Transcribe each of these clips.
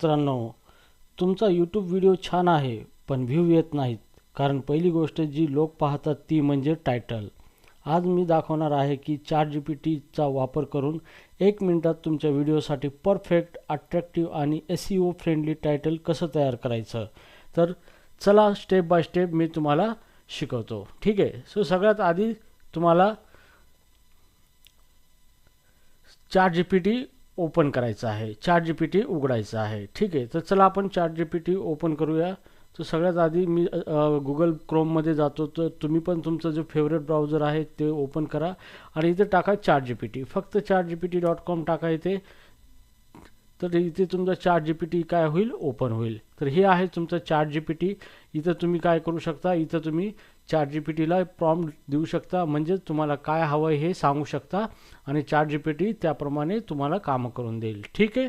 मित्रांनो, तुमचा YouTube video छान आहे पण व्ह्यू येत नाहीत. कारण पहिली गोष्ट जी लोक पाहतात ती म्हणजे टायटल. आज मी दाखवणार आहे की ChatGPTचा वापर करून 1 मिनिटात तुमच्या व्हिडिओसाठी परफेक्ट, अट्रॅक्टिव्ह आणि SEO फ्रेंडली टायटल कसं तयार करायचं. तर चला स्टेप बाय स्टेप मी तुम्हाला शिकवतो. ठीक आहे. सो सगळ्यात आधी तुम्हाला ChatGPT ओपन करायचं आहे, ChatGPT उघडायचं आहे. ठीक आहे. तर चला आपण ChatGPT ओपन करूया. तर सगळ्यात आधी मी गुगल क्रोममध्ये जातो. तर तुम्ही पण तुमचं जो फेवरेट ब्राउझर आहे ते ओपन करा आणि इथे टाका ChatGPT. फक्त chatgpt.com टाका इथे. तर इथे तुमचा ChatGPT काय होईल, ओपन होईल. तर हे आहे तुमचं ChatGPT. इथं तुम्ही काय करू शकता, इथं तुम्ही ChatGPTला प्रॉम्प्ट देऊ शकता, म्हणजे तुम्हाला काय हवं आहे हे सांगू शकता आणि ChatGPT त्याप्रमाणे तुम्हाला कामं करून देईल. ठीक आहे.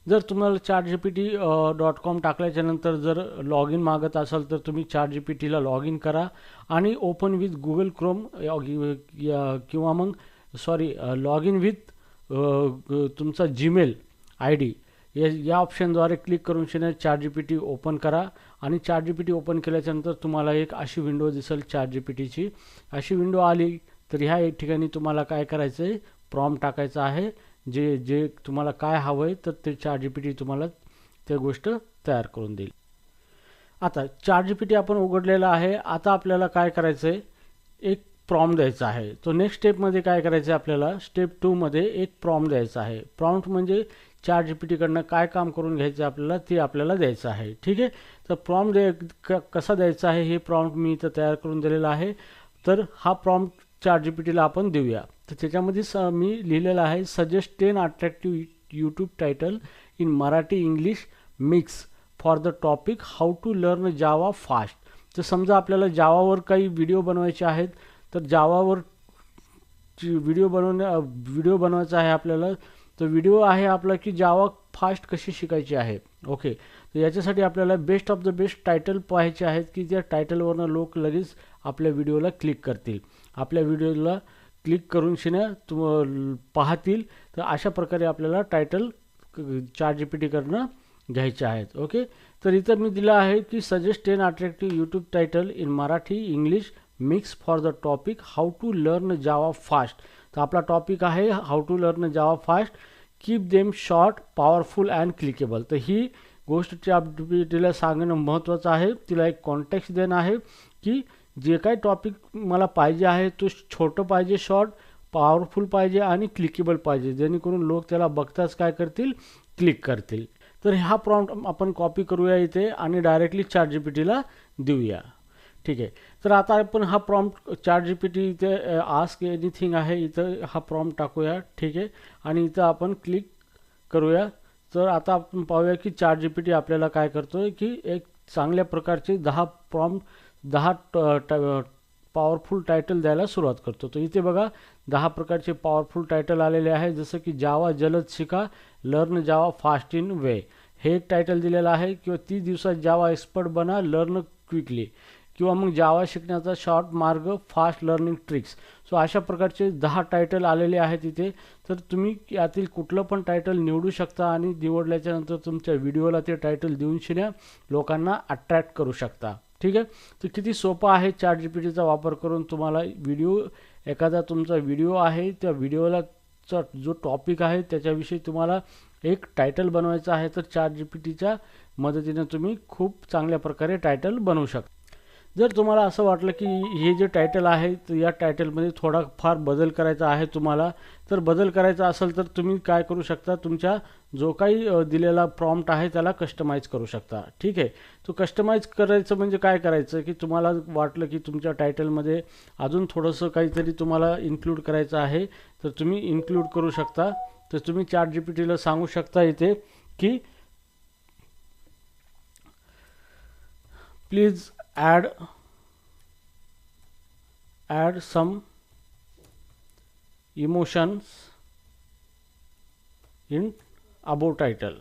जर तुम्हाला ChatGPT.com टाकल्याच्या नंतर जर लॉग इन मागत असाल तर तुम्ही ChatGPTला लॉग इन करा आणि ओपन विथ गुगल क्रोम किंवा मग लॉग इन विथ तुमचा जीमेल ID या ऑप्शनद्वारे क्लिक करून ChatGPT ओपन करा आणि ChatGPT ओपन केल्याच्यानंतर तुम्हाला एक अशी विंडो दिसेल ChatGPTची. अशी विंडो आली तर ह्या ठिकाणी तुम्हाला काय करायचं आहे, प्रॉम्प्ट टाकायचं आहे. जे जे तुम्हाला काय हवं आहे तर ते ChatGPT तुम्हाला ते गोष्ट तयार करून देईल. आता ChatGPT आपण उघडलेला आहे. आता आपल्याला काय करायचं आहे, एक प्रॉम्प्ट द्यायचा आहे. तो नेक्स्ट स्टेपमध्ये काय करायचं आहे, आपल्याला स्टेप 2 मध्ये एक प्रॉम्प्ट द्यायचा आहे. प्रॉम्प्ट म्हणजे ChatGPTकडनं काय काम करून घ्यायचं आपल्याला ते आपल्याला द्यायचं आहे. ठीक आहे. तर प्रॉम्प्ट कसा द्यायचा आहे हे प्रॉम्प्ट मी इथं तयार करून दिलेला आहे. तर हा प्रॉम्प्ट ChatGPTला आपण देऊया. तर त्याच्यामध्ये मी लिहिलेलं आहे, suggest 10 attractive YouTube title in Marathi English mix for the topic how to learn Java fast. तर समजा आपल्याला जावावर काही व्हिडिओ बनवायचे आहेत, तर जावावर व्हिडिओ बनवायचा आहे आपल्याला. तर व्हिडिओ आहे आपला की जावा फास्ट कशी शिकायची आहे. ओके. तर याच्यासाठी आपल्याला best of the best title पाहायचे आहेत की त्या टायटलवरनं लोक लगेच आपल्या व्हिडिओला क्लिक करतील, आपल्या व्हिडिओला क्लिक करून पाहतील. तर अशा प्रकारे आपल्याला टायटल ChatGPTकडनं घ्यायचे आहेत. ओके. तर इथं मी दिलं आहे की suggest 10 attractive YouTube title in Marathi English mix for the topic how to learn Java fast. तर आपला टॉपिक आहे how to learn Java fast. Keep them short, powerful and clickable. तर ही गोष्ट ChatGPTला सांगणं महत्त्वाचं आहे. तिला एक कॉन्टेक्स्ट देणं आहे की जे काही टॉपिक मला पाहिजे आहे तो छोटं पाहिजे, शॉर्ट, पॉवरफुल पाहिजे आणि क्लिकेबल पाहिजे, जेणेकरून लोक त्याला बघताच काय करतील, क्लिक करतील. तर हा प्रॉम्प्ट आपण कॉपी करूया इथे आणि डायरेक्टली ChatGPTला देऊया. ठीक आहे. तर आता आपण हा प्रॉम्प्ट ChatGPT इथे आस्क एनिथिंग आहे, इथं हा प्रॉम्प्ट टाकूया. ठीक आहे. आणि इथं आपण क्लिक करूया. तर आता आपण पाहूया की ChatGPT आपल्याला काय करतोय की एक चांगल्या प्रकारचे 10 पॉवरफुल टायटल द्यायला सुरुवात करतो. तर इथे बघा 10 प्रकारचे पॉवरफुल टायटल आलेले आहे, जसं की जावा जलद शिका, लर्न जावा फास्ट इन वे, हे एक टायटल दिलेलं आहे. किंवा 30 दिवसात जावा एक्सपर्ट बना, लर्न क्विकली, किंवा मग जावा शिकण्याचा शॉर्ट मार्ग, फास्ट लर्निंग ट्रिक्स. सो अशा प्रकारचे 10 टायटल आलेले आहेत इथे. तर तुम्ही यातील कुठलं पण टायटल निवडू शकता आणि निवडल्याच्या नंतर तुमच्या व्हिडिओला ते टायटल देऊन लोकांना अट्रॅक्ट करू शकता. ठीक आहे. तर किती सोपं आहे ChatGPTचा वापर करून तुम्हाला एखादा तुमचा व्हिडिओ आहे, त्या व्हिडिओला जो टॉपिक आहे त्याच्याविषयी तुम्हाला एक टायटल बनवायचं आहे, तर ChatGPTच्या मदतीने तुम्ही खूप चांगल्या प्रकारे टायटल बनवू शकता. जर तुम्हाला असं वाटलं की हे जे टायटल आहे तर या टायटलमध्ये थोडाफार बदल करायचा आहे तुम्हाला, तर बदल करायचा असेल तर तुम्ही काय करू शकता, तुमच्या जो काही दिलेला प्रॉम्प्ट आहे त्याला कस्टमाइज करू शकता. ठीक आहे. तो कस्टमाइज करायचं म्हणजे काय करायचं की तुम्हाला वाटलं की तुमच्या टायटलमध्ये अजून थोडंसं काहीतरी तुम्हाला इन्क्लूड करायचं आहे, तर तुम्ही इन्क्लूड करू शकता. तर तुम्ही ChatGPTला सांगू शकता इथे की please add some emotions in above title.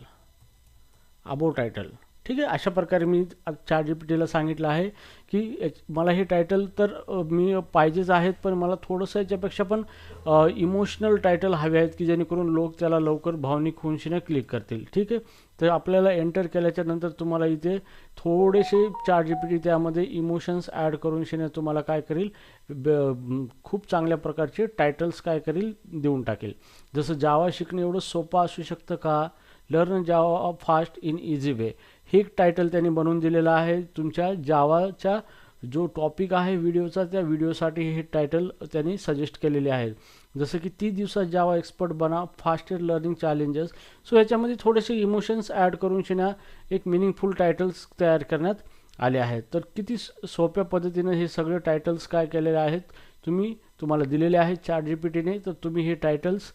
ठीक ठीक आहे. अशा प्रकारे मी ChatGPTला सांगितलं आहे की मला हे टायटल तर मी पाहिजेच आहेत, पण मला थोडंसं याच्यापेक्षा पण इमोशनल टायटल हवे आहेत की जेणेकरून लोक त्याला लवकर भावनिक होऊन क्लिक करतील. ठीक आहे. तर आपल्याला एंटर केल्याच्या नंतर तुम्हाला इथे थोडेसे ChatGPT त्यामध्ये इमोशन्स ॲड करून तुम्हाला काय करेल, खूप चांगल्या प्रकारचे टायटल्स काय करेल, देऊन टाकेल. जसं जावा शिकणं एवढं सोपं असू शकतं का, learn Java fast in easy way, हे एक टायटल त्यांनी बनवून दिलेलं आहे. तुमच्या जावाचा जो टॉपिक आहे व्हिडिओचा, त्या व्हिडिओसाठी हे टायटल त्यांनी सजेस्ट केलेले आहेत. जसं की 30 दिवसात जावा एक्सपर्ट बना, फास्टर लर्निंग चॅलेंजेस. सो याच्यामध्ये थोडेसे इमोशन्स ॲड करून एक मिनिंगफुल टायटल्स तयार करण्यात आले आहेत. तर किती सोप्या पद्धतीने हे सगळे टायटल्स काय केलेले आहेत, तुम्हाला दिलेले आहेत ChatGPTने. तर तुम्ही हे टायटल्स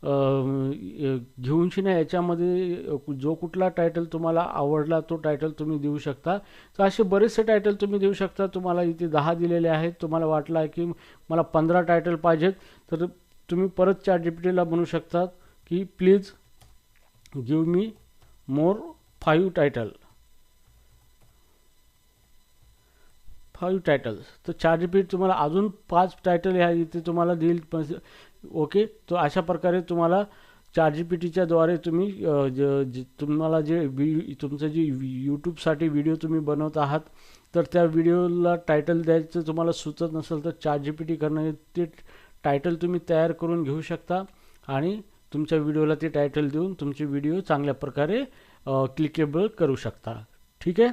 घेऊन याच्यामध्ये जो कुठला टायटल तुम्हाला आवडला तो टायटल तुम्ही देऊ शकता. तर असे बरेचसे टायटल तुम्ही देऊ शकता. तुम्हाला इथे 10 दिलेले आहेत. तुम्हाला वाटलं आहे की मला 15 टायटल पाहिजेत, तर तुम्ही परत ChatGPTला म्हणू शकता की please give me more 5 titles. तर ChatGPT तुम्हाला अजून 5 टायटल ह्या इथे तुम्हाला देईल. ओके. तर अशा प्रकारे तुम्हाला ChatGPTच्या द्वारे तुम्ही तुम्हाला तुमचं जे यूट्यूबसाठी व्हिडिओ तुम्ही बनवत आहात, तर त्या व्हिडिओला टायटल द्यायचं तुम्हाला सुचत नसेल तर ChatGPT करणं ते टायटल तुम्ही तयार करून घेऊ शकता आणि तुमच्या व्हिडिओला ते टायटल देऊन तुमचे व्हिडिओ चांगल्या प्रकारे क्लिकेबल करू शकता. ठीक आहे.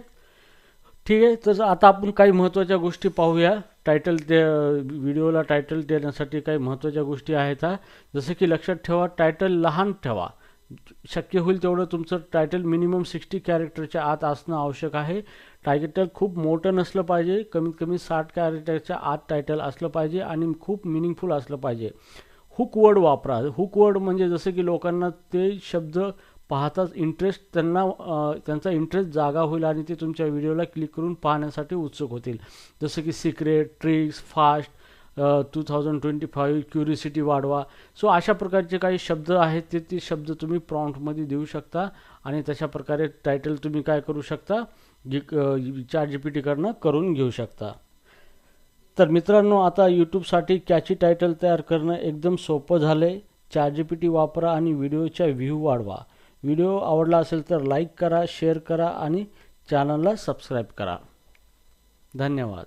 तर आता आपण काही महत्त्वाच्या गोष्टी पाहूया. व्हिडिओला टायटल देण्यासाठी काही महत्त्वाच्या गोष्टी आहेत. जसं की लक्षात ठेवा, टायटल लहान ठेवा. शक्य होईल तेवढं तुमचं टायटल मिनिमम 60 कॅरेक्टरच्या आत असणं आवश्यक आहे. टायटल खूप मोठं नसलं पाहिजे, कमीत कमी 60 कॅरेक्टरच्या आत टायटल असलं पाहिजे आणि खूप मिनिंगफुल असलं पाहिजे. हुक वर्ड वापरा. हुक वर्ड म्हणजे जसं की लोकांना ते शब्द पाहताच त्यांचा इंटरेस्ट जागा होईल आणि ते तुमच्या व्हिडिओला क्लिक करून पाहण्यासाठी उत्सुक होतील. जसं की सिक्रेट, ट्रिक्स, फास्ट, 2025, क्युरिसिटी वाढवा. सो अशा प्रकारचे काही शब्द आहेत ते शब्द तुम्ही प्रॉम्प्टमध्ये देऊ शकता आणि तशा प्रकारे टायटल तुम्ही काय करू शकता, ChatGPT करून घेऊ शकता. तर मित्रांनो, आता यूट्यूबसाठी कॅची टायटल तयार करणं एकदम सोपं झालं आहे. ChatGPT वापरा आणि व्हिडिओच्या व्ह्यू वाढवा. व्हिडिओ आवडला असेल तर लाईक करा, शेअर करा आणि चॅनलला सबस्क्राईब करा. धन्यवाद.